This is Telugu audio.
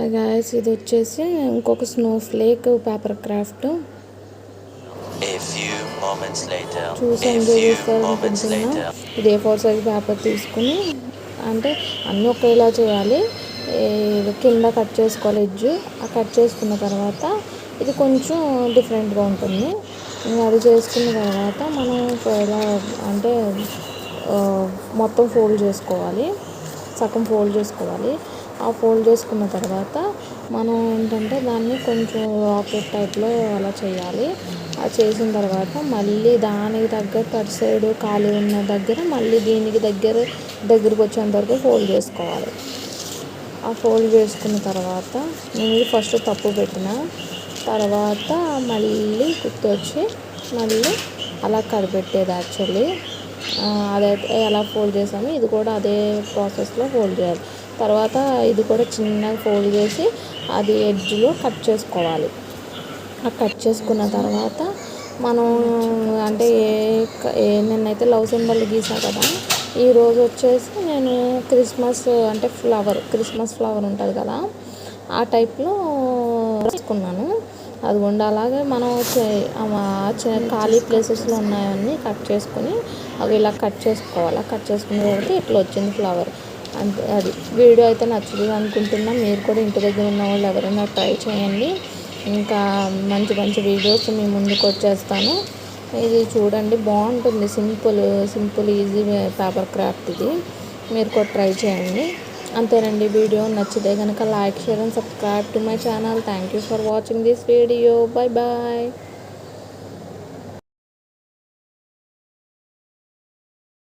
హాయ్ గాయ్స్, ఇది వచ్చేసి ఇంకొక స్నో ఫ్లేక్ పేపర్ క్రాఫ్ట్. చూసాను చూపిస్తారు అనుకుంటున్నా. ఇది A4 సైజ్ పేపర్ తీసుకుని అంటే అన్నీ ఒకేలా చేయాలి. కింద కట్ చేసుకోవాలి ఎడ్జ్. ఆ కట్ చేసుకున్న తర్వాత ఇది కొంచెం డిఫరెంట్గా ఉంటుంది. అది చేసుకున్న తర్వాత మనం ఎలా అంటే మొత్తం ఫోల్డ్ చేసుకోవాలి, సగం ఫోల్డ్ చేసుకోవాలి. ఆ ఫోల్డ్ చేసుకున్న తర్వాత మనం ఏంటంటే దాన్ని కొంచెం రాకెట్ టైప్లో అలా చేయాలి. అది చేసిన తర్వాత మళ్ళీ దానికి తగ్గట్టు అటు సైడ్ ఖాళీ ఉన్న దగ్గర మళ్ళీ దీనికి దగ్గరకు వచ్చేంత వరకు ఫోల్డ్ చేసుకోవాలి. ఆ ఫోల్డ్ చేసుకున్న తర్వాత నేను ఫస్ట్ తప్పు పెట్టిన తర్వాత మళ్ళీ గుర్తొచ్చి మళ్ళీ అలా కనిపెట్టేది. యాక్చువల్లీ అదైతే ఎలా ఫోల్డ్ చేసామో ఇది కూడా అదే ప్రాసెస్లో ఫోల్డ్ చేయాలి. తర్వాత ఇది కూడా చిన్నగా ఫోల్డ్ చేసి అది ఎడ్జ్లో కట్ చేసుకోవాలి. ఆ కట్ చేసుకున్న తర్వాత మనం అంటే నేనైతే లవ్ సింబల్ గీసా కదా. ఈరోజు వచ్చేసి నేను క్రిస్మస్ ఫ్లవర్ ఉంటుంది కదా, ఆ టైప్లో తీసుకున్నాను. అదిగోండి అలాగే మనం ఖాళీ ప్లేసెస్లో ఉన్నాయన్నీ కట్ చేసుకొని అవి ఇలా కట్ చేసుకోవాలి. కట్ చేసుకున్న తర్వాత ఇట్లా వచ్చింది ఫ్లవర్. అంతే. అది వీడియో అయితే నచ్చుతుంది అనుకుంటున్నా. మీరు కూడా ఇంటి దగ్గర ఉన్న వాళ్ళు ఎవరైనా ట్రై చేయండి. ఇంకా మంచి మంచి వీడియోస్ మీ ముందుకు వచ్చేస్తాను. ఇది చూడండి, బాగుంటుంది. Simple easy paper craft. ఇది మీరు కూడా ట్రై చేయండి. అంతేనండి. వీడియో నచ్చితే కనుక like, share and subscribe to my channel. Thank you for watching this video. Bye bye.